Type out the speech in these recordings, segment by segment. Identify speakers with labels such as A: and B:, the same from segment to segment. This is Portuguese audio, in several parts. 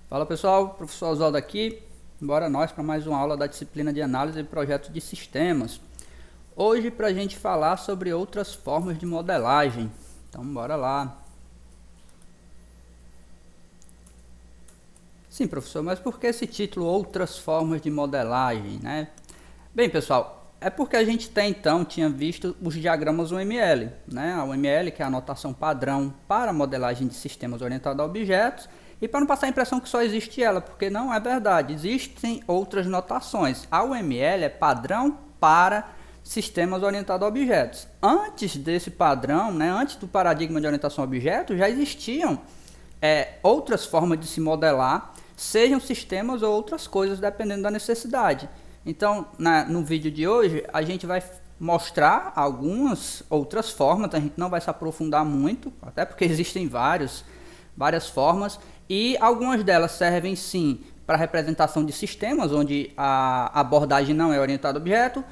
A: Fala pessoal, professor Oswaldo aqui, bora nós para mais uma aula da disciplina de análise e projetos de sistemas. Hoje para a gente falar sobre outras formas de modelagem, então bora lá. Sim professor, mas por que esse título Outras Formas de Modelagem, né? Bem pessoal, é porque a gente até então tinha visto os diagramas UML, né? A UML, que é a anotação padrão para modelagem de sistemas orientados a objetos, e para não passar a impressão que só existe ela, porque não é verdade, existem outras notações. A UML é padrão para sistemas orientados a objetos. Antes desse padrão, né, antes do paradigma de orientação a objetos, já existiam outras formas de se modelar, sejam sistemas ou outras coisas, dependendo da necessidade. Então, no vídeo de hoje, a gente vai mostrar algumas outras formas, a gente não vai se aprofundar muito, até porque existem várias formas, e algumas delas servem sim para representação de sistemas, onde a abordagem não é orientada a objeto,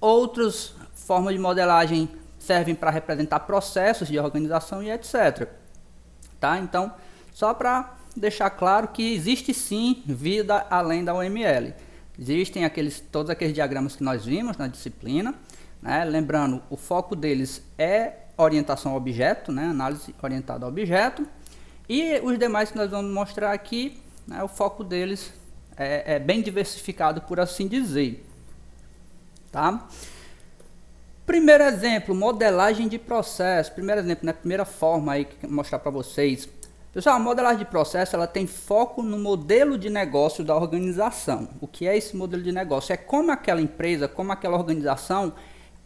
A: outras formas de modelagem servem para representar processos de organização e etc. Tá? Então, só para deixar claro que existe sim vida além da UML. Existem todos aqueles diagramas que nós vimos na disciplina, né? Lembrando, o foco deles é orientação ao objeto, né? Análise orientada ao objeto. E os demais que nós vamos mostrar aqui, né? O foco deles é bem diversificado, por assim dizer. Tá? Primeiro exemplo, modelagem de processo. Primeiro exemplo, né? Primeira forma aí que eu vou mostrar para vocês. Pessoal, a modelagem de processo ela tem foco no modelo de negócio da organização. O que é esse modelo de negócio? É como aquela empresa, como aquela organização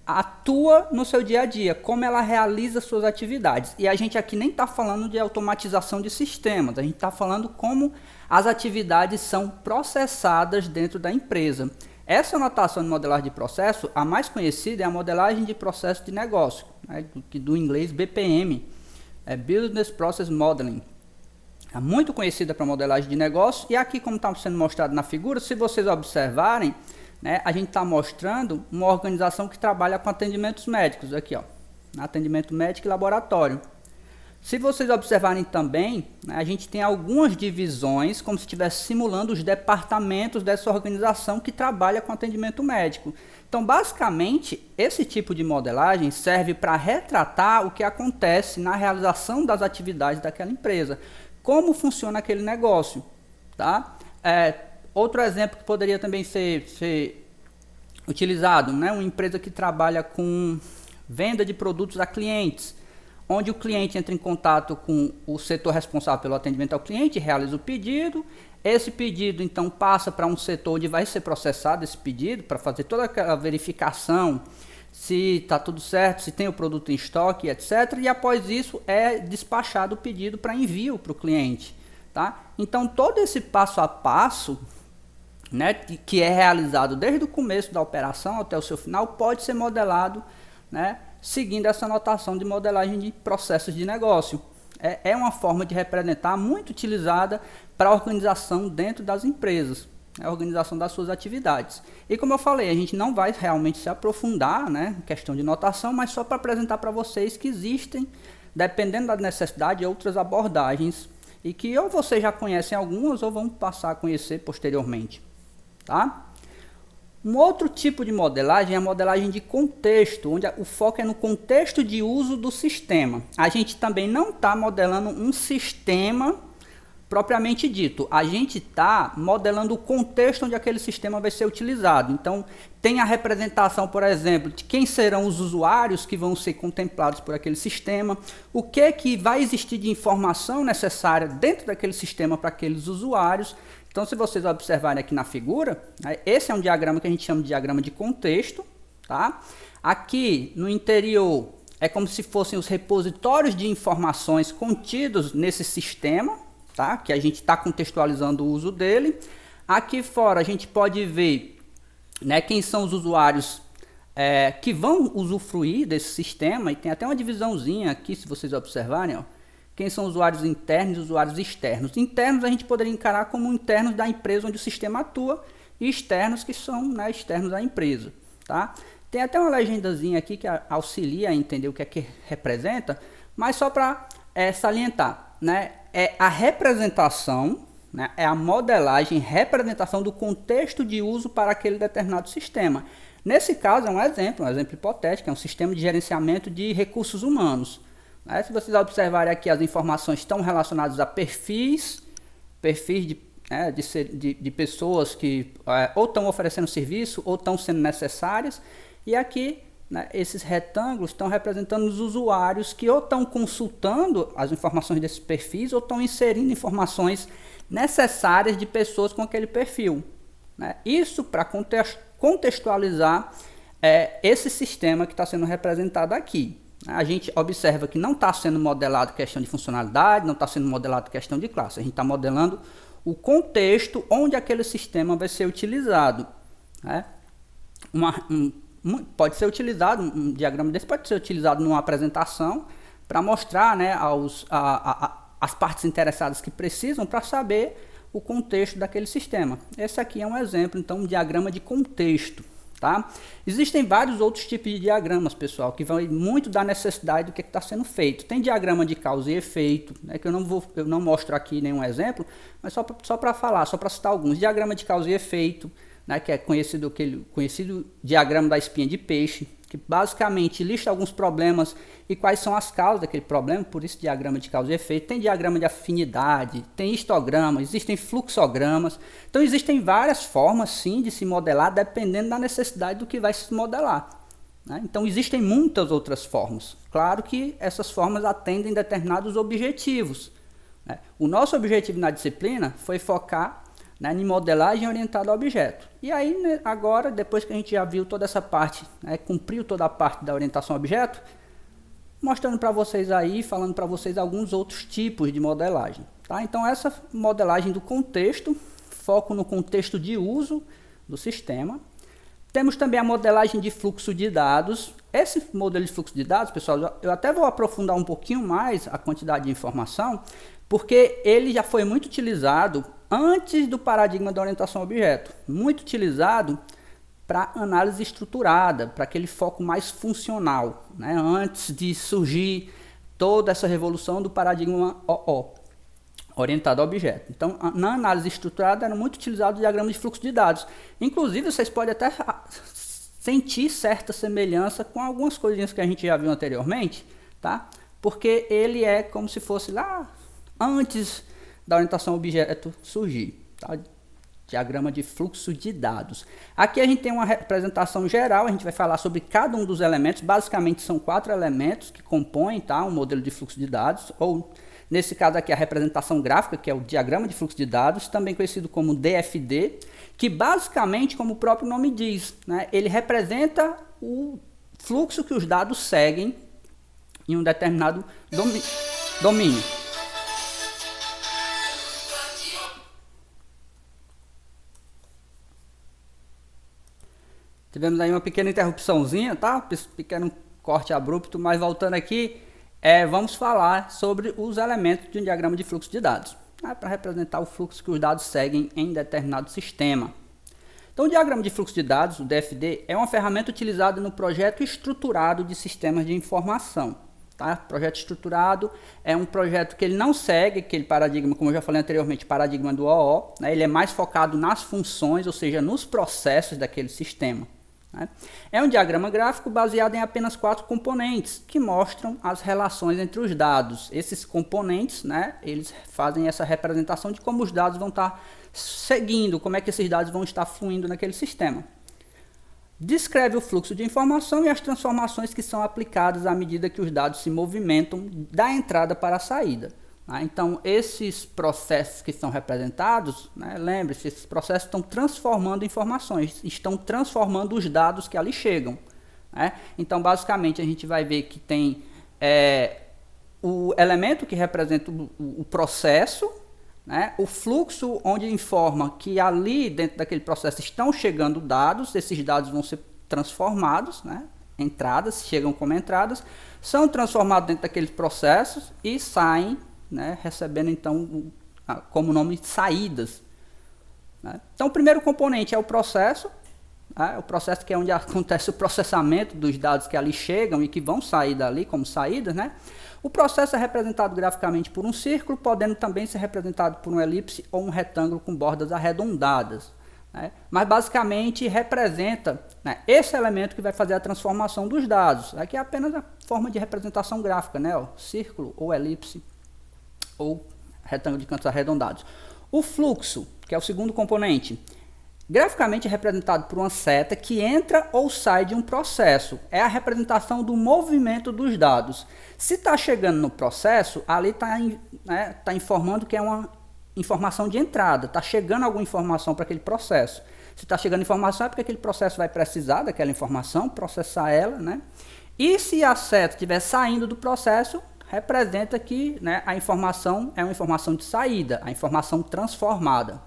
A: atua no seu dia a dia, como ela realiza suas atividades. E a gente aqui nem está falando de automatização de sistemas, a gente está falando como as atividades são processadas dentro da empresa. Essa notação de modelagem de processo, a mais conhecida é a modelagem de processo de negócio, né, do inglês BPM, Business Process Modeling. É muito conhecida para modelagem de negócio, e aqui, como está sendo mostrado na figura, se vocês observarem, né, a gente está mostrando uma organização que trabalha com atendimentos médicos, aqui ó, atendimento médico e laboratório. Se vocês observarem também, né, a gente tem algumas divisões, como se estivesse simulando os departamentos dessa organização que trabalha com atendimento médico. Então, basicamente, esse tipo de modelagem serve para retratar o que acontece na realização das atividades daquela empresa, como funciona aquele negócio. Tá? Outro exemplo que poderia também ser utilizado, né, uma empresa que trabalha com venda de produtos a clientes, onde o cliente entra em contato com o setor responsável pelo atendimento ao cliente, realiza o pedido, esse pedido então passa para um setor onde vai ser processado esse pedido, para fazer toda aquela verificação, se está tudo certo, se tem o produto em estoque, etc. E após isso é despachado o pedido para envio para o cliente. Tá? Então todo esse passo a passo, né, que é realizado desde o começo da operação até o seu final, pode ser modelado, né, seguindo essa notação de modelagem de processos de negócio. É uma forma de representar muito utilizada para a organização dentro das empresas, a organização das suas atividades. E como eu falei, a gente não vai realmente se aprofundar, né, em questão de notação, mas só para apresentar para vocês que existem, dependendo da necessidade, outras abordagens, e que ou vocês já conhecem algumas ou vão passar a conhecer posteriormente. Tá? Um outro tipo de modelagem é a modelagem de contexto, onde o foco é no contexto de uso do sistema. A gente também não está modelando um sistema propriamente dito, a gente está modelando o contexto onde aquele sistema vai ser utilizado. Então, tem a representação, por exemplo, de quem serão os usuários que vão ser contemplados por aquele sistema, o que vai existir de informação necessária dentro daquele sistema para aqueles usuários. Então, se vocês observarem aqui na figura, esse é um diagrama que a gente chama de diagrama de contexto. Tá? Aqui no interior é como se fossem os repositórios de informações contidos nesse sistema, tá? Que a gente está contextualizando o uso dele. Aqui fora a gente pode ver, né, quem são os usuários que vão usufruir desse sistema, e tem até uma divisãozinha aqui, se vocês observarem, ó. Quem são usuários internos e usuários externos. Internos a gente poderia encarar como internos da empresa onde o sistema atua, e externos que são, né, externos à empresa. Tá? Tem até uma legendazinha aqui que auxilia a entender o que é que representa, mas só para salientar, né, é a representação né, é a modelagem, representação do contexto de uso para aquele determinado sistema. Nesse caso é um exemplo hipotético, é um sistema de gerenciamento de recursos humanos. Né? Se vocês observarem aqui, as informações estão relacionadas a perfis de pessoas que ou estão oferecendo serviço ou estão sendo necessárias, e aqui, né, esses retângulos estão representando os usuários que ou estão consultando as informações desses perfis ou estão inserindo informações necessárias de pessoas com aquele perfil. Né? Isso para contextualizar esse sistema que está sendo representado aqui. A gente observa que não está sendo modelado questão de funcionalidade, não está sendo modelado questão de classe. A gente está modelando o contexto onde aquele sistema vai ser utilizado. Né? Pode ser utilizado, um diagrama desse pode ser utilizado numa apresentação para mostrar, né, as partes interessadas que precisam para saber o contexto daquele sistema. Esse aqui é um exemplo, então, um diagrama de contexto. Tá? Existem vários outros tipos de diagramas, pessoal, que vão muito da necessidade do que está sendo feito. Tem diagrama de causa e efeito, né, que eu não mostro aqui nenhum exemplo, mas só para falar, só para citar alguns. Diagrama de causa e efeito, né, que é conhecido diagrama da espinha de peixe, que basicamente lista alguns problemas e quais são as causas daquele problema, por isso diagrama de causa e efeito. Tem diagrama de afinidade, tem histograma, existem fluxogramas. Então existem várias formas sim de se modelar, dependendo da necessidade do que vai se modelar. Né? Então existem muitas outras formas. Claro que essas formas atendem determinados objetivos. Né? O nosso objetivo na disciplina foi focar, né, em modelagem orientada a objeto. E aí, né, agora, depois que a gente já viu toda essa parte, né, cumpriu toda a parte da orientação a objeto, mostrando para vocês aí, falando para vocês alguns outros tipos de modelagem. Tá? Então, essa modelagem do contexto, foco no contexto de uso do sistema. Temos também a modelagem de fluxo de dados. Esse modelo de fluxo de dados, pessoal, eu até vou aprofundar um pouquinho mais a quantidade de informação, porque ele já foi muito utilizado antes do paradigma da orientação a objeto, muito utilizado para análise estruturada, para aquele foco mais funcional, né? Antes de surgir toda essa revolução do paradigma OO, orientado a objeto. Então, na análise estruturada era muito utilizado o diagrama de fluxo de dados. Inclusive, vocês podem até sentir certa semelhança com algumas coisinhas que a gente já viu anteriormente, tá? Porque ele é como se fosse lá antes da orientação a objeto surgir, tá? Diagrama de fluxo de dados. Aqui a gente tem uma representação geral, a gente vai falar sobre cada um dos elementos. Basicamente são 4 elementos que compõem, tá, um modelo de fluxo de dados, ou nesse caso aqui a representação gráfica, que é o diagrama de fluxo de dados, também conhecido como DFD, que basicamente, como o próprio nome diz, né, ele representa o fluxo que os dados seguem em um determinado domínio. Tivemos aí uma pequena interrupçãozinha, tá? Pequeno corte abrupto, mas voltando aqui, vamos falar sobre os elementos de um diagrama de fluxo de dados, né? Para representar o fluxo que os dados seguem em determinado sistema. Então, o diagrama de fluxo de dados, o DFD, é uma ferramenta utilizada no projeto estruturado de sistemas de informação. Tá? Projeto estruturado é um projeto que ele não segue aquele paradigma, como eu já falei anteriormente, paradigma do OO, né? Ele é mais focado nas funções, ou seja, nos processos daquele sistema. Né? É um diagrama gráfico baseado em apenas 4 componentes que mostram as relações entre os dados. Esses componentes, né, eles fazem essa representação de como os dados vão estar seguindo, como é que esses dados vão estar fluindo naquele sistema. Descreve o fluxo de informação e as transformações que são aplicadas à medida que os dados se movimentam da entrada para a saída. Então, esses processos que são representados, né, lembre-se, esses processos estão transformando informações, estão transformando os dados que ali chegam. Né? Então, basicamente, a gente vai ver que tem o elemento que representa o processo, né, o fluxo onde informa que ali dentro daquele processo estão chegando dados, esses dados vão ser transformados, né, entradas, chegam como entradas, são transformados dentro daqueles processos e saem, né, recebendo então como nome saídas. Né? Então o primeiro componente é o processo, O processo que é onde acontece o processamento dos dados que ali chegam e que vão sair dali como saídas, né? O processo é representado graficamente por um círculo, podendo também ser representado por uma elipse ou um retângulo com bordas arredondadas, né? Mas basicamente representa, né, esse elemento que vai fazer a transformação dos dados. Aqui é apenas a forma de representação gráfica, né? Círculo ou elipse ou retângulo de cantos arredondados. O fluxo, que é o segundo componente, graficamente é representado por uma seta que entra ou sai de um processo. É a representação do movimento dos dados. Se está chegando no processo, ali está, né, informando que é uma informação de entrada. Está chegando alguma informação para aquele processo. Se está chegando informação é porque aquele processo vai precisar daquela informação, processar ela, né? E se a seta estiver saindo do processo, representa que, né, a informação é uma informação de saída, a informação transformada.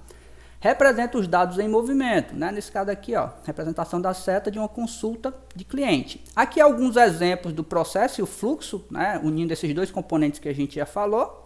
A: Representa os dados em movimento, né? Nesse caso aqui, ó, representação da seta de uma consulta de cliente. Aqui alguns exemplos do processo e o fluxo, né? Unindo esses dois componentes que a gente já falou.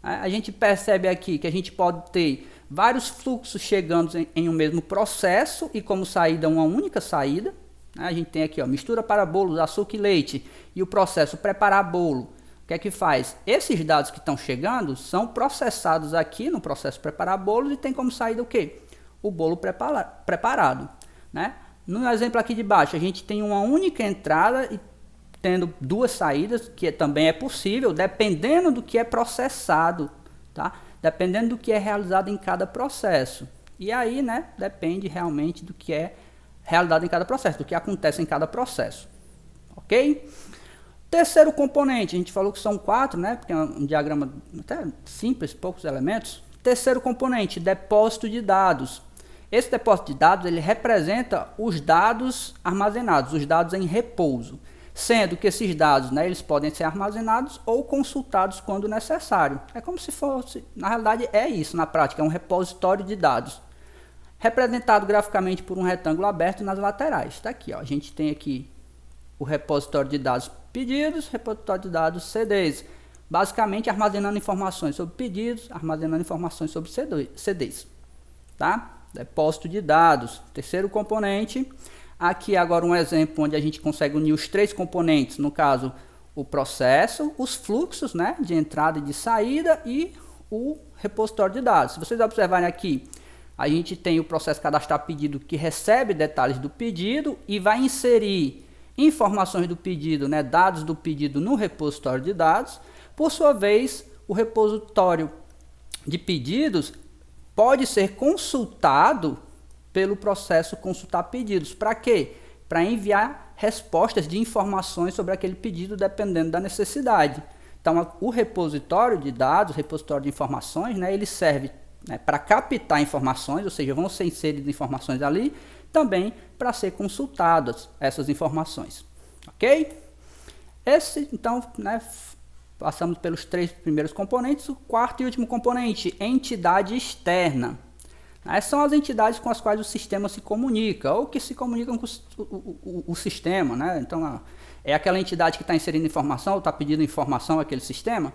A: A gente percebe aqui que a gente pode ter vários fluxos chegando em um mesmo processo e como saída uma única saída. A gente tem aqui, ó, mistura para bolos, açúcar e leite e o processo preparar bolo. O que é que faz? Esses dados que estão chegando são processados aqui no processo preparar bolos e tem como saída o quê? O bolo preparado, né? No exemplo aqui de baixo, a gente tem uma única entrada e tendo duas saídas, que também é possível, dependendo do que é processado, tá? Dependendo do que é realizado em cada processo. E aí, né, depende realmente do que é realizado em cada processo, do que acontece em cada processo. Ok? Terceiro componente, a gente falou que são 4, né? Porque é um diagrama até simples, poucos elementos. Terceiro componente, depósito de dados. Esse depósito de dados, ele representa os dados armazenados, os dados em repouso. Sendo que esses dados, né, eles podem ser armazenados ou consultados quando necessário. É como se fosse, na realidade é isso, na prática, é um repositório de dados. Representado graficamente por um retângulo aberto nas laterais. Está aqui, ó, a gente tem aqui o repositório de dados pedidos, repositório de dados CDs, basicamente armazenando informações sobre pedidos, armazenando informações sobre CDs, tá? Depósito de dados, terceiro componente. Aqui agora um exemplo onde a gente consegue unir os três componentes, no caso o processo, os fluxos, né, de entrada e de saída e o repositório de dados. Se vocês observarem aqui, a gente tem o processo cadastrar pedido que recebe detalhes do pedido e vai inserir informações do pedido, né, dados do pedido no repositório de dados. Por sua vez, o repositório de pedidos pode ser consultado pelo processo consultar pedidos. Para quê? Para enviar respostas de informações sobre aquele pedido, dependendo da necessidade. Então, o repositório de dados, repositório de informações, né, ele serve, né, para captar informações, ou seja, vão ser inseridas informações ali, também para ser consultadas essas informações, ok? Então, né, passamos pelos 3 primeiros componentes. O quarto e último componente, entidade externa. São as entidades com as quais o sistema se comunica, ou que se comunicam com o sistema, né? Então, é aquela entidade que está inserindo informação, ou está pedindo informação àquele sistema.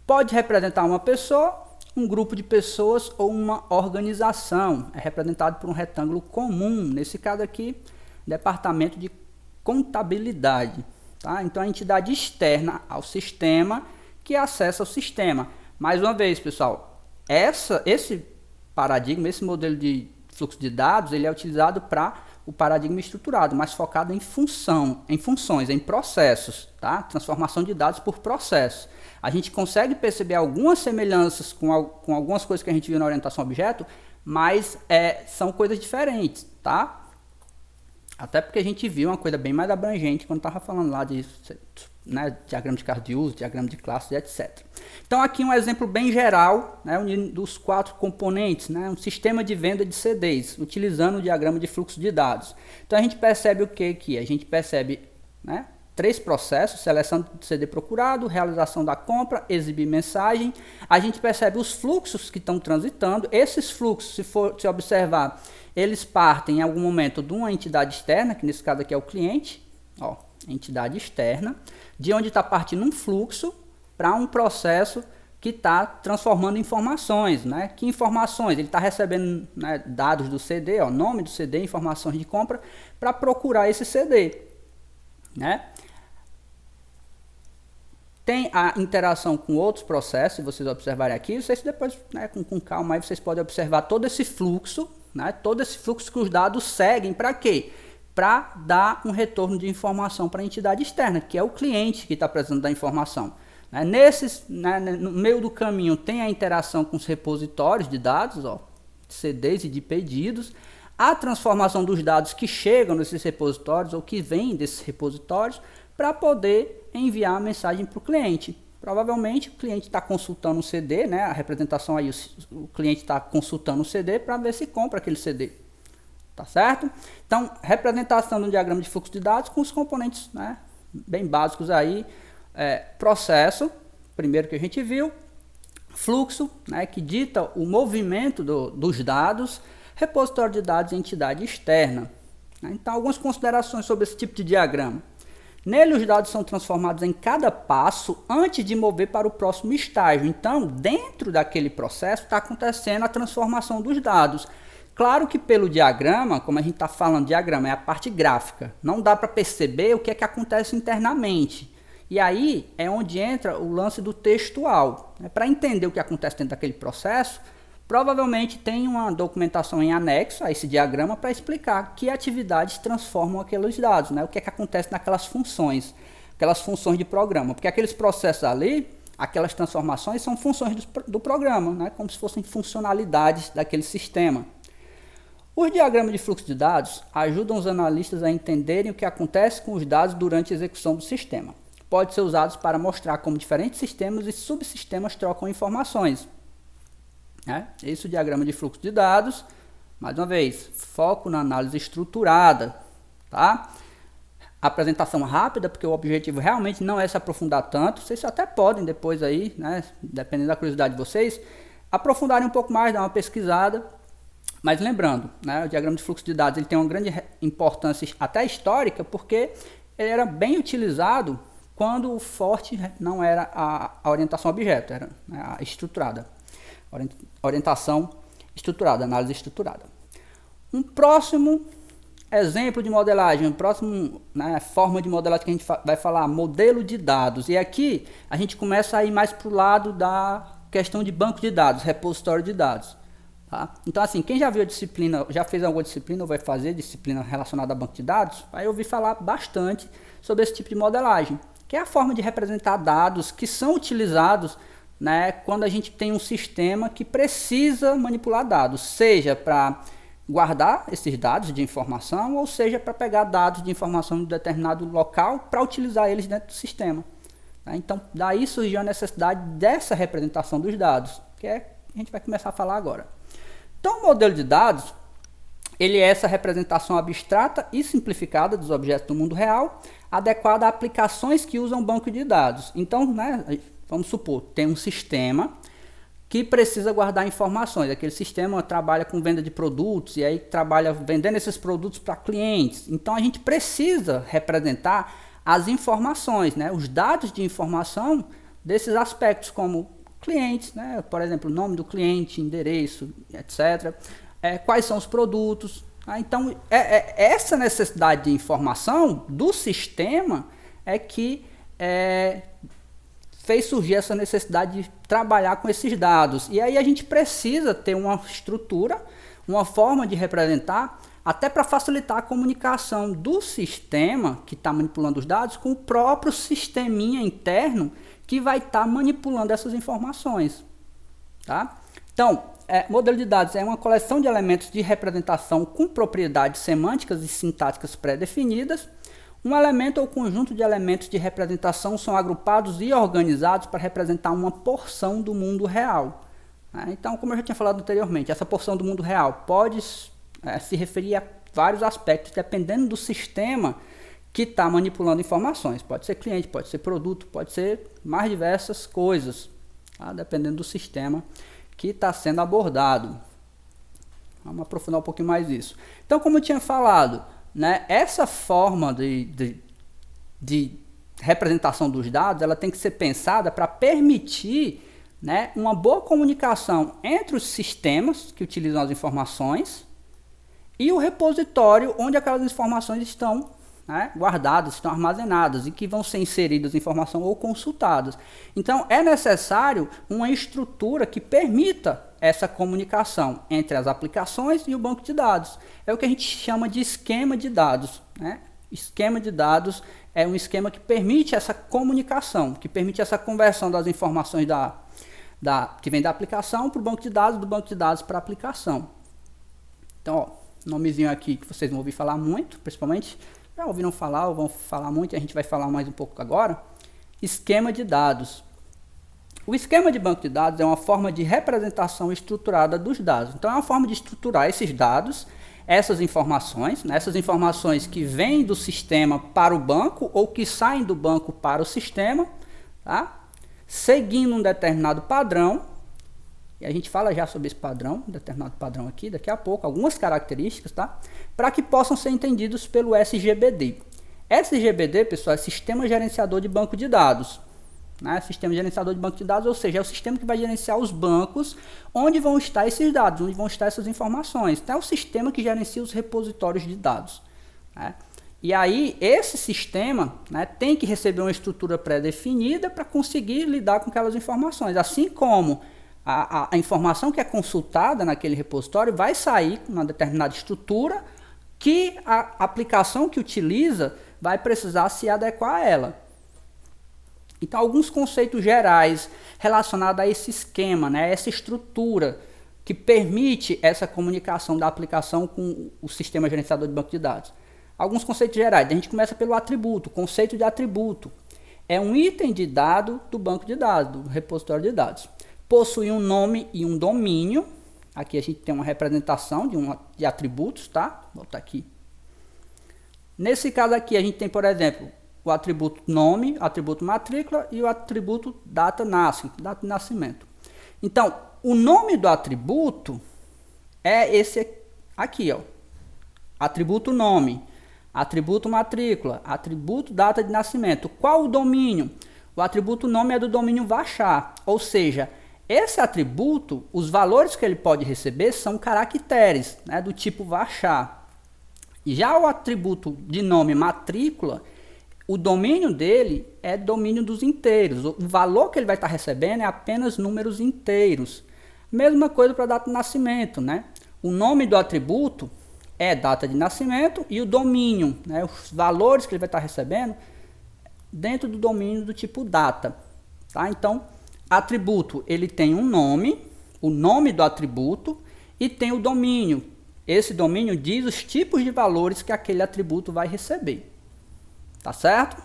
A: Pode representar uma pessoa, um grupo de pessoas ou uma organização. É representado por um retângulo comum, nesse caso aqui, departamento de contabilidade. Tá? Então, a entidade externa ao sistema que acessa o sistema. Mais uma vez, pessoal, esse paradigma, esse modelo de fluxo de dados, ele é utilizado para o paradigma estruturado, mais focado em funções, em processos, tá? Transformação de dados por processos. A gente consegue perceber algumas semelhanças com algumas coisas que a gente viu na orientação a objeto, mas são coisas diferentes, tá? Até porque a gente viu uma coisa bem mais abrangente quando estava falando lá de, né, diagrama de caso de uso, diagrama de classes, etc. Então aqui um exemplo bem geral, né, dos 4 componentes, né, um sistema de venda de CDs, utilizando o diagrama de fluxo de dados. Então a gente percebe o que aqui? A gente percebe, né, 3 processos: seleção do CD procurado, realização da compra, exibir mensagem. A gente percebe os fluxos que estão transitando. Esses fluxos, se observar, eles partem em algum momento de uma entidade externa, que nesse caso aqui é o cliente, ó, entidade externa, de onde está partindo um fluxo para um processo que está transformando informações, né? Que informações? Ele está recebendo, né, dados do CD, ó, nome do CD, informações de compra, para procurar esse CD, né? Tem a interação com outros processos, se vocês observarem aqui, vocês depois, né, com calma, aí vocês podem observar todo esse fluxo, né? Todo esse fluxo que os dados seguem para quê? Para dar um retorno de informação para a entidade externa, que é o cliente que está precisando da informação. No meio do caminho tem a interação com os repositórios de dados, ó, CDs e de pedidos, a transformação dos dados que chegam nesses repositórios ou que vêm desses repositórios para poder enviar a mensagem para o cliente. Provavelmente o cliente está consultando o CD, né, a representação aí, o cliente está consultando o CD para ver se compra aquele CD. Tá certo? Então, representação do diagrama de fluxo de dados com os componentes, né, bem básicos aí. Processo, primeiro que a gente viu, fluxo, né, que dita o movimento dos dados, repositório de dados e entidade externa. Então, algumas considerações sobre esse tipo de diagrama. Nele, os dados são transformados em cada passo antes de mover para o próximo estágio. Então, dentro daquele processo, está acontecendo a transformação dos dados. Claro que pelo diagrama, como a gente está falando, diagrama é a parte gráfica, não dá para perceber o que é que acontece internamente. E aí é onde entra o lance do textual. Para entender o que acontece dentro daquele processo, provavelmente tem uma documentação em anexo a esse diagrama para explicar que atividades transformam aqueles dados, né? O que é que acontece naquelas funções de programa. Porque aqueles processos ali, aquelas transformações são funções do programa, né? Como se fossem funcionalidades daquele sistema. Os diagramas de fluxo de dados ajudam os analistas a entenderem o que acontece com os dados durante a execução do sistema. Pode ser usados para mostrar como diferentes sistemas e subsistemas trocam informações. Esse é o diagrama de fluxo de dados. Mais uma vez, foco na análise estruturada. Tá? Apresentação rápida, porque o objetivo realmente não é se aprofundar tanto. Vocês até podem depois aí, né, dependendo da curiosidade de vocês, aprofundarem um pouco mais, dar uma pesquisada. Mas lembrando, né, o diagrama de fluxo de dados ele tem uma grande importância até histórica, porque ele era bem utilizado quando o forte não era a orientação a objeto, era, né, a estruturada. Orientação estruturada, análise estruturada. Um próximo exemplo de modelagem, uma próxima, né, forma de modelagem que a gente vai falar, modelo de dados. E aqui a gente começa a ir mais para o lado da questão de banco de dados, repositório de dados. Tá? Então, assim, quem já viu a disciplina, já fez alguma disciplina ou vai fazer disciplina relacionada a banco de dados, vai ouvir falar bastante sobre esse tipo de modelagem, que é a forma de representar dados que são utilizados, né, quando a gente tem um sistema que precisa manipular dados, seja para guardar esses dados de informação, ou seja para pegar dados de informação de um determinado local para utilizar eles dentro do sistema. Tá? Então, daí surgiu a necessidade dessa representação dos dados, que a gente vai começar a falar agora. Então, o modelo de dados, ele é essa representação abstrata e simplificada dos objetos do mundo real, adequada a aplicações que usam banco de dados. Então, né, vamos supor, tem um sistema que precisa guardar informações. Aquele sistema trabalha com venda de produtos e aí trabalha vendendo esses produtos para clientes. Então, a gente precisa representar as informações, né, os dados de informação desses aspectos, como clientes, né, por exemplo, o nome do cliente, endereço, etc. Quais são os produtos. Então, essa necessidade de informação do sistema é que fez surgir essa necessidade de trabalhar com esses dados. E aí a gente precisa ter uma estrutura, uma forma de representar, até para facilitar a comunicação do sistema que está manipulando os dados com o próprio sisteminha interno que vai estar manipulando essas informações. Tá? Então, modelo de dados é uma coleção de elementos de representação com propriedades semânticas e sintáticas pré-definidas. Um elemento ou conjunto de elementos de representação são agrupados e organizados para representar uma porção do mundo real. Então, como eu já tinha falado anteriormente, essa porção do mundo real pode se referir a vários aspectos, dependendo do sistema que está manipulando informações. Pode ser cliente, pode ser produto, pode ser mais diversas coisas, tá? Dependendo do sistema que está sendo abordado. Vamos aprofundar um pouquinho mais isso. Então, como eu tinha falado, né, essa forma de representação dos dados, ela tem que ser pensada para permitir, né, uma boa comunicação entre os sistemas que utilizam as informações e o repositório onde aquelas informações estão, né, guardadas, estão armazenadas e que vão ser inseridas em informação ou consultadas. Então é necessário uma estrutura que permita essa comunicação entre as aplicações e o banco de dados. É o que a gente chama de esquema de dados, né? Esquema de dados é um esquema que permite essa comunicação, que permite essa conversão das informações que vem da aplicação para o banco de dados, do banco de dados para a aplicação. Então, ó, nomezinho aqui que vocês vão ouvir falar muito, principalmente, já ouviram falar ou vão falar muito, e a gente vai falar mais um pouco agora. Esquema de dados. O esquema de banco de dados é uma forma de representação estruturada dos dados. Então, é uma forma de estruturar esses dados, essas informações, né, essas informações que vêm do sistema para o banco ou que saem do banco para o sistema, tá? Seguindo um determinado padrão, e a gente fala já sobre esse padrão, determinado padrão aqui, daqui a pouco, algumas características, tá? Para que possam ser entendidos pelo SGBD. SGBD, pessoal, é Sistema Gerenciador de Banco de Dados. Né? Sistema Gerenciador de Banco de Dados, ou seja, é o sistema que vai gerenciar os bancos, onde vão estar esses dados, onde vão estar essas informações. Então, é o sistema que gerencia os repositórios de dados. Né? E aí, esse sistema, né, tem que receber uma estrutura pré-definida para conseguir lidar com aquelas informações. Assim como a informação que é consultada naquele repositório vai sair com uma determinada estrutura que a aplicação que utiliza vai precisar se adequar a ela. Então, alguns conceitos gerais relacionados a esse esquema, né, essa estrutura que permite essa comunicação da aplicação com o sistema gerenciador de banco de dados. Alguns conceitos gerais. A gente começa pelo atributo. O conceito de atributo é um item de dado do banco de dados, do repositório de dados. Possui um nome e um domínio. Aqui a gente tem uma representação de atributos, tá? Vou botar aqui. Nesse caso aqui, a gente tem, por exemplo, o atributo nome, atributo matrícula e o atributo data de nascimento. Então, o nome do atributo é esse aqui, ó. Atributo nome, atributo matrícula, atributo data de nascimento. Qual o domínio? O atributo nome é do domínio varchar, ou seja, esse atributo, os valores que ele pode receber são caracteres, né, do tipo varchar. Já o atributo de nome matrícula, o domínio dele é domínio dos inteiros. O valor que ele vai estar recebendo é apenas números inteiros. Mesma coisa para a data de nascimento, né? O nome do atributo é data de nascimento e o domínio, né? Os valores que ele vai estar recebendo dentro do domínio do tipo data, tá? Então, atributo, ele tem um nome, o nome do atributo, e tem o domínio. Esse domínio diz os tipos de valores que aquele atributo vai receber. Tá certo?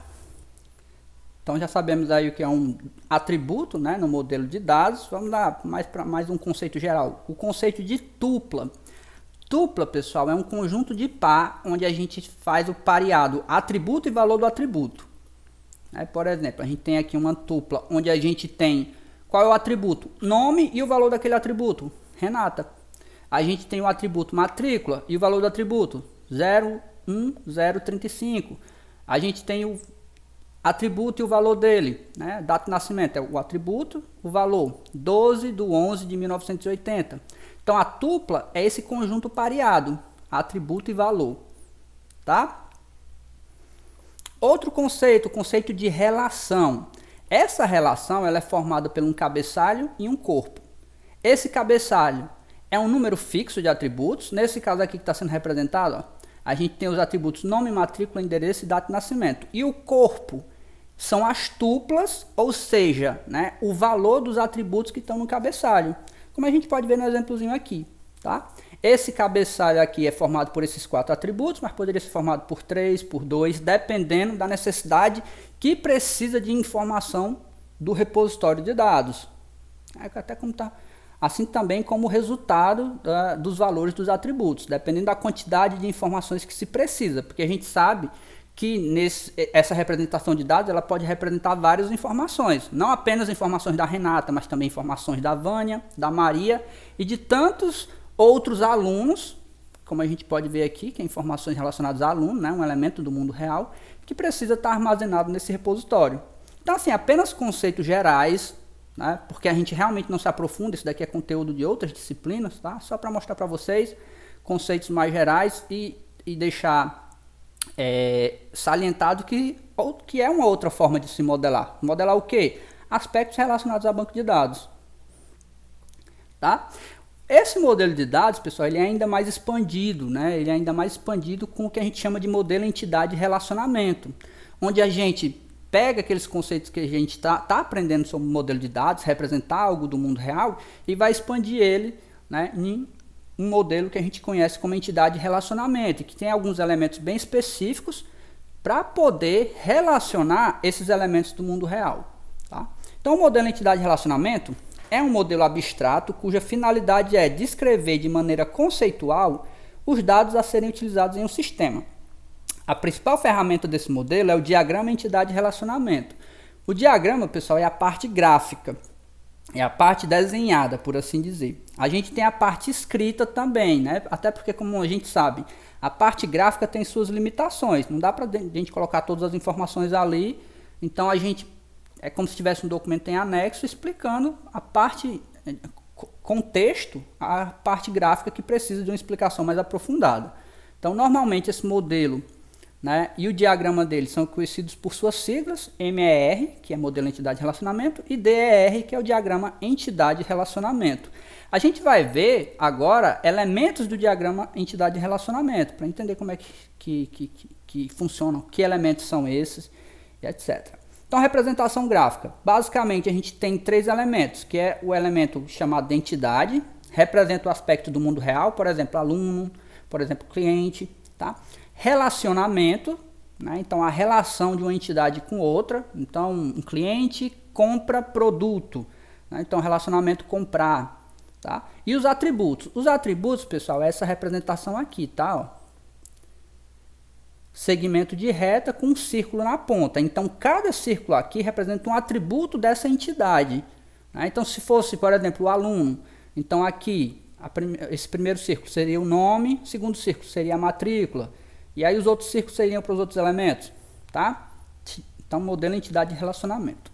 A: Então já sabemos aí o que é um atributo, né, no modelo de dados. Vamos dar mais um conceito geral. O conceito de tupla. Tupla, pessoal, é um conjunto de par onde a gente faz o pareado atributo e valor do atributo. Por exemplo, a gente tem aqui uma tupla onde a gente tem qual é o atributo? Nome e o valor daquele atributo. Renata. A gente tem o atributo matrícula e o valor do atributo 01035. A gente tem o atributo e o valor dele, né? Data de nascimento é o atributo, o valor 12/11/1980. Então a tupla é esse conjunto pareado, atributo e valor, tá? Outro conceito, o conceito de relação. Essa relação ela é formada por um cabeçalho e um corpo. Esse cabeçalho é um número fixo de atributos. Nesse caso aqui que está sendo representado, ó, a gente tem os atributos nome, matrícula, endereço e data de nascimento. E o corpo são as tuplas, ou seja, né, o valor dos atributos que estão no cabeçalho. Como a gente pode ver no exemplozinho aqui, tá? Esse cabeçalho aqui é formado por esses 4 atributos, mas poderia ser formado por 3, por 2, dependendo da necessidade que precisa de informação do repositório de dados. Até como tá, assim também como resultado dos valores dos atributos, dependendo da quantidade de informações que se precisa, porque a gente sabe que essa representação de dados ela pode representar várias informações, não apenas informações da Renata, mas também informações da Vânia, da Maria e de tantos outros alunos, como a gente pode ver aqui, que é informações relacionadas a aluno, né, um elemento do mundo real, que precisa estar armazenado nesse repositório. Então, assim, apenas conceitos gerais, né? Porque a gente realmente não se aprofunda, isso daqui é conteúdo de outras disciplinas, tá? Só para mostrar para vocês conceitos mais gerais e deixar salientado que é uma outra forma de se modelar. Modelar o quê? Aspectos relacionados a banco de dados. Tá? Esse modelo de dados, pessoal, ele é ainda mais expandido, né? Ele é ainda mais expandido com o que a gente chama de modelo entidade relacionamento, onde a gente pega aqueles conceitos que a gente tá aprendendo sobre o modelo de dados, representar algo do mundo real e vai expandir ele, né, em um modelo que a gente conhece como entidade relacionamento, que tem alguns elementos bem específicos para poder relacionar esses elementos do mundo real. Tá? Então, o modelo entidade relacionamento é um modelo abstrato cuja finalidade é descrever de maneira conceitual os dados a serem utilizados em um sistema. A principal ferramenta desse modelo é o diagrama entidade relacionamento. O diagrama, pessoal, é a parte gráfica, é a parte desenhada, por assim dizer. A gente tem a parte escrita também, né? Até porque, como a gente sabe, a parte gráfica tem suas limitações. Não dá para a gente colocar todas as informações ali. Então, a gente é como se tivesse um documento em anexo explicando a parte, contexto, a parte gráfica que precisa de uma explicação mais aprofundada. Então, normalmente, esse modelo, né, e o diagrama dele são conhecidos por suas siglas, MER, que é modelo entidade relacionamento, e DER, que é o diagrama entidade relacionamento. A gente vai ver agora elementos do diagrama entidade relacionamento, para entender como é que funcionam, que elementos são esses, e etc. Então, representação gráfica. Basicamente, a gente tem três elementos, que é o elemento chamado de entidade, representa o aspecto do mundo real, por exemplo, aluno, por exemplo, cliente, tá? Relacionamento, né? Então a relação de uma entidade com outra, então um cliente compra produto, né? Então relacionamento comprar, tá? E os atributos, pessoal, é essa representação aqui, tá? Ó. Segmento de reta com um círculo na ponta, então cada círculo aqui representa um atributo dessa entidade, né? Então se fosse, por exemplo, o aluno, então aqui esse primeiro círculo seria o nome, o segundo círculo seria a matrícula. E aí os outros círculos seriam para os outros elementos, tá? Então, modelo entidade de relacionamento.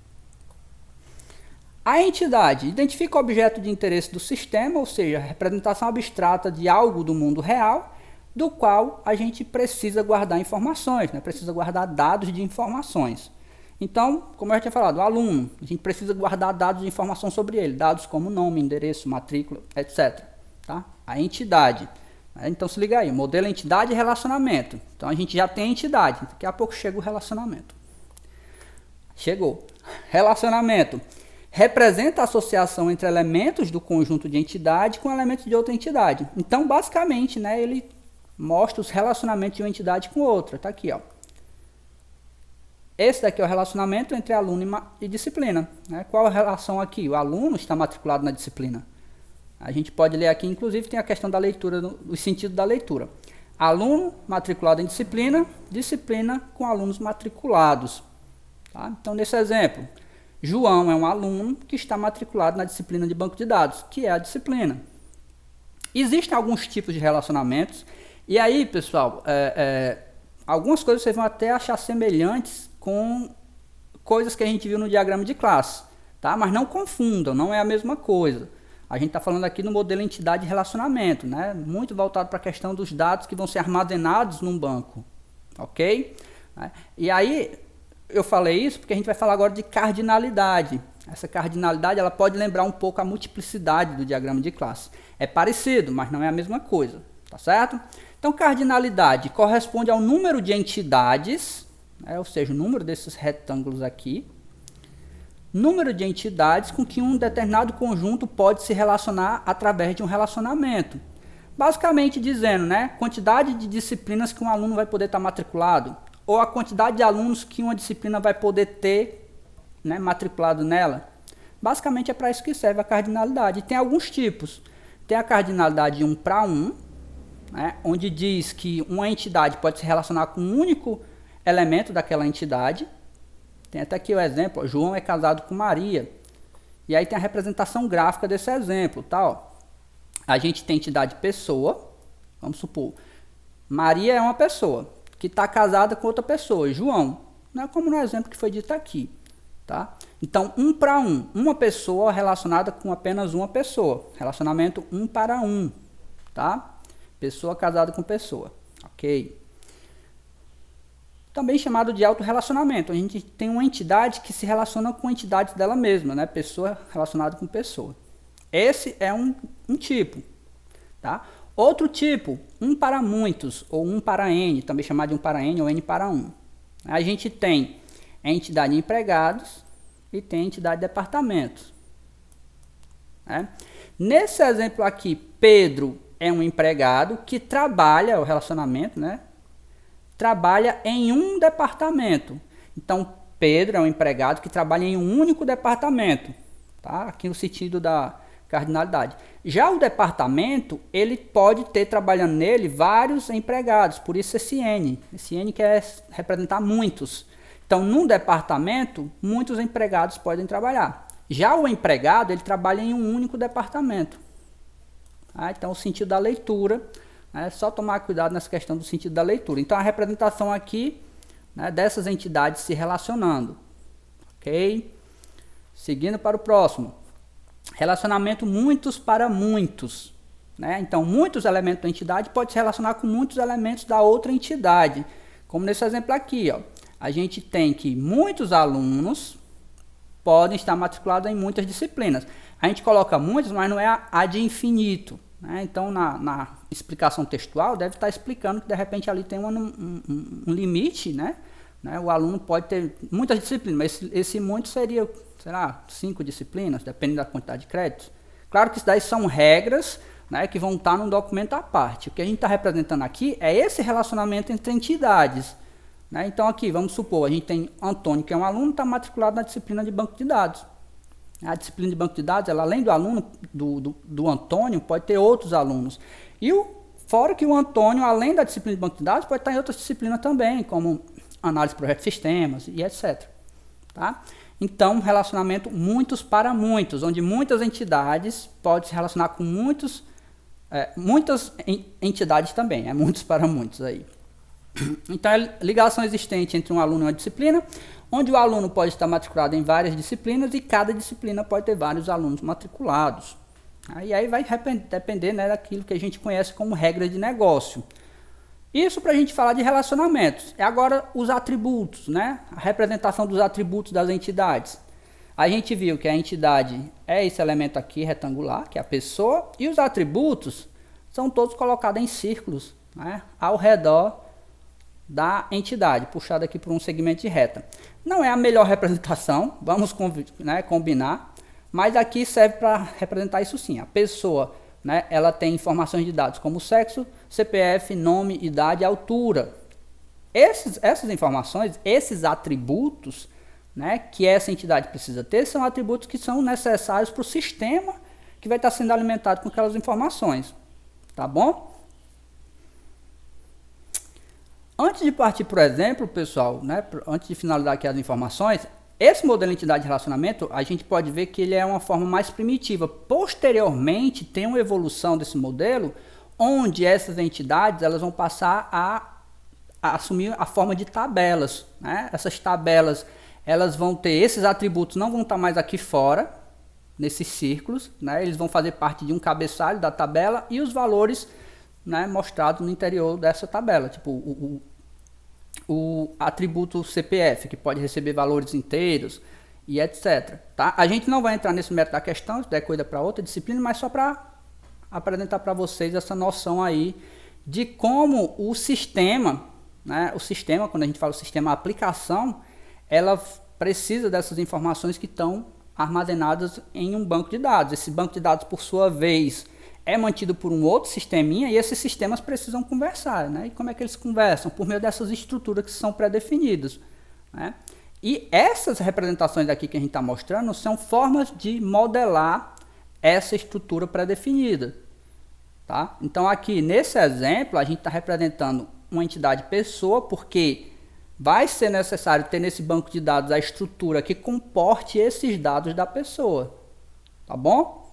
A: A entidade identifica o objeto de interesse do sistema, ou seja, a representação abstrata de algo do mundo real, do qual a gente precisa guardar informações, né? Precisa guardar dados de informações. Então, como eu já tinha falado, o aluno, a gente precisa guardar dados de informação sobre ele, dados como nome, endereço, matrícula, etc. Tá? A entidade. Então se liga aí, modelo entidade e relacionamento. Então a gente já tem a entidade, daqui a pouco chega o relacionamento. Chegou. Relacionamento. Representa a associação entre elementos do conjunto de entidade com elementos de outra entidade. Então basicamente, né, ele mostra os relacionamentos de uma entidade com outra. Tá aqui, ó. Esse daqui é o relacionamento entre aluno e disciplina. Né? Qual a relação aqui? O aluno está matriculado na disciplina. A gente pode ler aqui, inclusive, tem a questão da leitura, o sentido da leitura. Aluno matriculado em disciplina, disciplina com alunos matriculados. Tá? Então, nesse exemplo, João é um aluno que está matriculado na disciplina de banco de dados, que é a disciplina. Existem alguns tipos de relacionamentos, e aí, pessoal, algumas coisas vocês vão até achar semelhantes com coisas que a gente viu no diagrama de classe, tá? Mas não confundam, não é a mesma coisa. A gente está falando aqui no modelo entidade de relacionamento, né? Muito voltado para a questão dos dados que vão ser armazenados num banco, ok? E aí, eu falei isso porque a gente vai falar agora de cardinalidade. Essa cardinalidade ela pode lembrar um pouco a multiplicidade do diagrama de classe. É parecido, mas não é a mesma coisa, tá certo? Então, cardinalidade corresponde ao número de entidades, né? Ou seja, o número desses retângulos aqui, número de entidades com que um determinado conjunto pode se relacionar através de um relacionamento. Basicamente dizendo, né, quantidade de disciplinas que um aluno vai poder estar matriculado, ou a quantidade de alunos que uma disciplina vai poder ter, né, matriculado nela. Basicamente é para isso que serve a cardinalidade. E tem alguns tipos. Tem a cardinalidade 1 para 1, né, onde diz que uma entidade pode se relacionar com um único elemento daquela entidade. Tem até aqui o exemplo, ó, João é casado com Maria. E aí tem a representação gráfica desse exemplo, tá? Ó. A gente tem entidade pessoa, vamos supor, Maria é uma pessoa que está casada com outra pessoa, João, não é como no exemplo que foi dito aqui. Tá? Então, 1 para 1, uma pessoa relacionada com apenas uma pessoa, relacionamento 1 para 1, tá? Pessoa casada com pessoa, ok? Também chamado de autorrelacionamento, a gente tem uma entidade que se relaciona com entidades dela mesma, né? Pessoa relacionada com pessoa. Esse é um tipo, tá? Outro tipo, 1 para muitos, ou 1 para N, também chamado de 1 para N ou N para 1. A gente tem a entidade de empregados e tem a entidade de departamentos. Né? Nesse exemplo aqui, Pedro é um empregado que trabalha, o relacionamento, né? Trabalha em um departamento. Então, Pedro é um empregado que trabalha em um único departamento. Tá? Aqui no sentido da cardinalidade. Já o departamento, ele pode ter trabalhando nele vários empregados, por isso esse N. Esse N quer representar muitos. Então, num departamento, muitos empregados podem trabalhar. Já o empregado, ele trabalha em um único departamento. Tá? Então, o sentido da leitura, é só tomar cuidado nessa questão do sentido da leitura. Então, a representação aqui, né, dessas entidades se relacionando. Ok? Seguindo para o próximo. Relacionamento muitos para muitos. Né? Então, muitos elementos da entidade podem se relacionar com muitos elementos da outra entidade. Como nesse exemplo aqui, ó. A gente tem que muitos alunos podem estar matriculados em muitas disciplinas. A gente coloca muitos, mas não é a de infinito. Né? Então, na explicação textual, deve estar explicando que, de repente, ali tem um limite, né? O aluno pode ter muitas disciplinas, mas esse muito seria, sei lá, 5 disciplinas, dependendo da quantidade de créditos. Claro que isso daí são regras, né, que vão estar num documento à parte. O que a gente está representando aqui é esse relacionamento entre entidades. Né? Então, aqui, vamos supor, a gente tem Antônio, que é um aluno, está matriculado na disciplina de banco de dados. A disciplina de banco de dados, ela, além do aluno, do Antônio, pode ter outros alunos. E fora que o Antônio, além da disciplina de banco de dados, pode estar em outras disciplinas também, como análise de projetos de sistemas e etc. Tá? Então, relacionamento muitos para muitos, onde muitas entidades podem se relacionar com muitas entidades também, muitos para muitos aí. Então, é ligação existente entre um aluno e uma disciplina, onde o aluno pode estar matriculado em várias disciplinas e cada disciplina pode ter vários alunos matriculados. Aí vai depender, né, daquilo que a gente conhece como regra de negócio. Isso para a gente falar de relacionamentos. E agora os atributos, né? A representação dos atributos das entidades. A gente viu que a entidade é esse elemento aqui retangular, que é a pessoa, e os atributos são todos colocados em círculos, né, ao redor da entidade, puxado aqui por um segmento de reta. Não é a melhor representação, vamos combinar, mas aqui serve para representar isso sim. A pessoa, né, ela tem informações de dados como sexo, CPF, nome, idade e altura. Essas informações, esses atributos, né, que essa entidade precisa ter, são atributos que são necessários para o sistema que vai estar sendo alimentado com aquelas informações. Tá bom? Antes de partir, por exemplo, pessoal, né, antes de finalizar aqui as informações, esse modelo de entidade de relacionamento, a gente pode ver que ele é uma forma mais primitiva. Posteriormente, tem uma evolução desse modelo, onde essas entidades elas vão passar a assumir a forma de tabelas. Né? Essas tabelas elas vão ter, esses atributos não vão estar mais aqui fora, nesses círculos, né? Eles vão fazer parte de um cabeçalho da tabela e os valores, né, mostrados no interior dessa tabela, tipo o atributo CPF, que pode receber valores inteiros e etc. Tá? A gente não vai entrar nesse mérito da questão, isso é coisa para outra disciplina, mas só para apresentar para vocês essa noção aí de como o sistema, né, quando a gente fala o sistema, a aplicação, ela precisa dessas informações que estão armazenadas em um banco de dados. Esse banco de dados, por sua vez, é mantido por um outro sisteminha e esses sistemas precisam conversar. Né? E como é que eles conversam? Por meio dessas estruturas que são pré-definidas. Né? E essas representações aqui que a gente está mostrando são formas de modelar essa estrutura pré-definida. Tá? Então aqui nesse exemplo a gente está representando uma entidade pessoa porque vai ser necessário ter nesse banco de dados a estrutura que comporte esses dados da pessoa. Tá bom?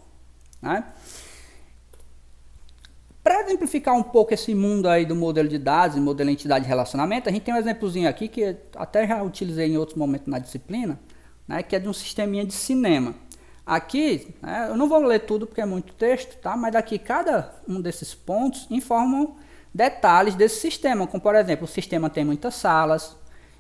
A: Né? Para exemplificar um pouco esse mundo aí do modelo de dados e modelo de entidade de relacionamento, a gente tem um exemplozinho aqui que até já utilizei em outros momentos na disciplina, né, que é de um sisteminha de cinema. Aqui, né, eu não vou ler tudo porque é muito texto, tá? Mas aqui cada um desses pontos informam detalhes desse sistema, como por exemplo, o sistema tem muitas salas,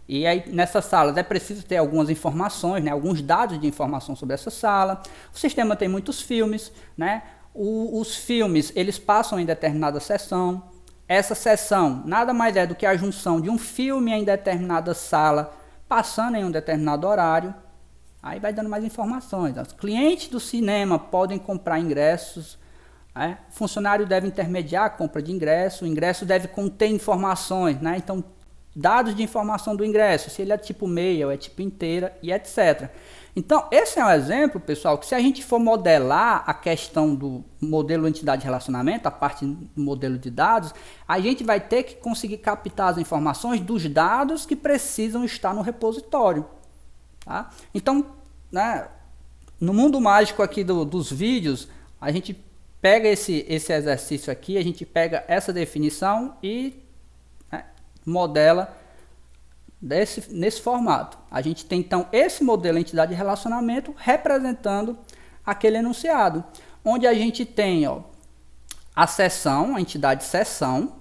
A: e aí nessas salas é preciso ter algumas informações, né, alguns dados de informação sobre essa sala. O sistema tem muitos filmes, né? Os filmes eles passam em determinada sessão. Essa sessão nada mais é do que a junção de um filme em determinada sala, passando em um determinado horário. Aí vai dando mais informações. Os clientes do cinema podem comprar ingressos. Né? O funcionário deve intermediar a compra de ingresso. O ingresso deve conter informações. Né? Então, dados de informação do ingresso. Se ele é tipo meia ou é tipo inteira e etc. Então, esse é um exemplo, pessoal, que se a gente for modelar a questão do modelo entidade de relacionamento, a parte do modelo de dados, a gente vai ter que conseguir captar as informações dos dados que precisam estar no repositório. Tá? Então, né, no mundo mágico aqui dos vídeos, a gente pega esse exercício aqui, a gente pega essa definição e, né, modela nesse formato. A gente tem então esse modelo entidade de relacionamento representando aquele enunciado, onde a gente tem, ó, a seção, a entidade seção.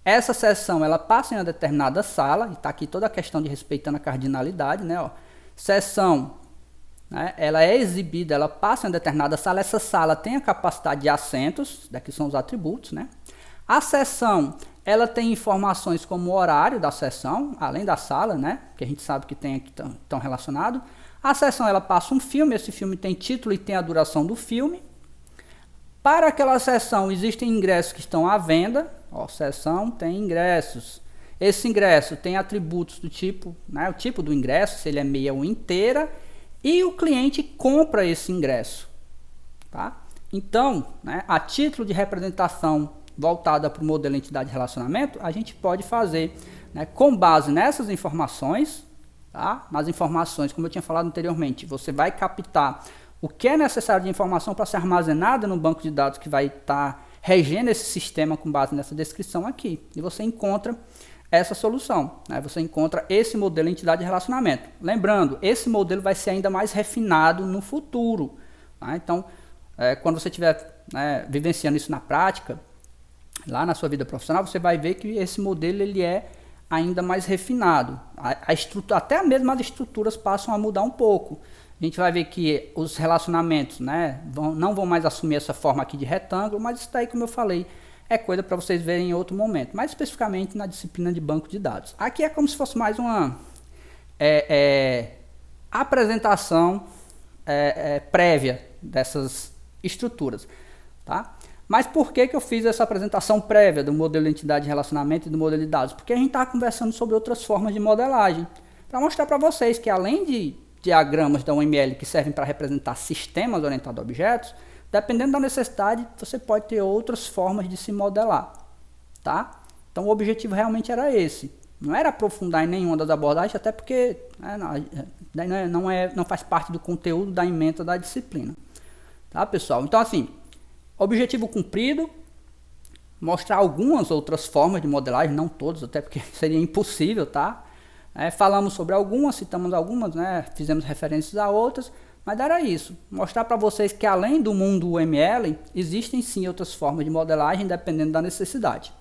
A: Essa seção ela passa em uma determinada sala, e está aqui toda a questão de respeitando a cardinalidade, né, ó. Seção, né, ela é exibida, ela passa em uma determinada sala, essa sala tem a capacidade de assentos, daqui são os atributos, né. A seção, ela tem informações como o horário da sessão, além da sala, né, que a gente sabe que tem aqui tão relacionado. A seção, ela passa um filme, esse filme tem título e tem a duração do filme. Para aquela seção, existem ingressos que estão à venda, ó, seção tem ingressos. Esse ingresso tem atributos do tipo, né, o tipo do ingresso, se ele é meia ou inteira, e o cliente compra esse ingresso. Tá? Então, né, a título de representação voltada para o modelo entidade de relacionamento, a gente pode fazer, né, com base nessas informações, tá? Nas informações, como eu tinha falado anteriormente, você vai captar o que é necessário de informação para ser armazenada no banco de dados que vai estar regendo esse sistema com base nessa descrição aqui. E você encontra essa solução, né? Você encontra esse modelo entidade de relacionamento. Lembrando, esse modelo vai ser ainda mais refinado no futuro. Tá? Então, quando você estiver, né, vivenciando isso na prática, lá na sua vida profissional, você vai ver que esse modelo ele é ainda mais refinado. A estrutura, até mesmo as estruturas passam a mudar um pouco. A gente vai ver que os relacionamentos, né, não vão mais assumir essa forma aqui de retângulo, mas isso daí, como eu falei, é coisa para vocês verem em outro momento, mais especificamente na disciplina de banco de dados. Aqui é como se fosse mais uma apresentação prévia dessas estruturas. Tá? Mas por que eu fiz essa apresentação prévia do modelo de entidade de relacionamento e do modelo de dados? Porque a gente está conversando sobre outras formas de modelagem, para mostrar para vocês que além de diagramas da UML que servem para representar sistemas orientados a objetos, dependendo da necessidade, você pode ter outras formas de se modelar, tá? Então o objetivo realmente era esse. Não era aprofundar em nenhuma das abordagens, até porque não faz parte do conteúdo da ementa da disciplina. Tá, pessoal? Então, assim, objetivo cumprido, mostrar algumas outras formas de modelagem, não todas, até porque seria impossível, tá? Falamos sobre algumas, citamos algumas, né? Fizemos referências a outras, mas era isso, mostrar para vocês que além do mundo UML, existem sim outras formas de modelagem, dependendo da necessidade.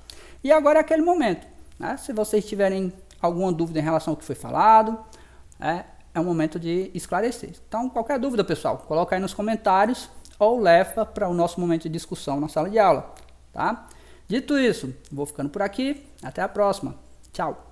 A: E agora é aquele momento, né? Se vocês tiverem alguma dúvida em relação ao que foi falado, é o momento de esclarecer. Então, qualquer dúvida, pessoal, coloca aí nos comentários ou leva para o nosso momento de discussão na sala de aula, tá? Dito isso, vou ficando por aqui, até a próxima. Tchau!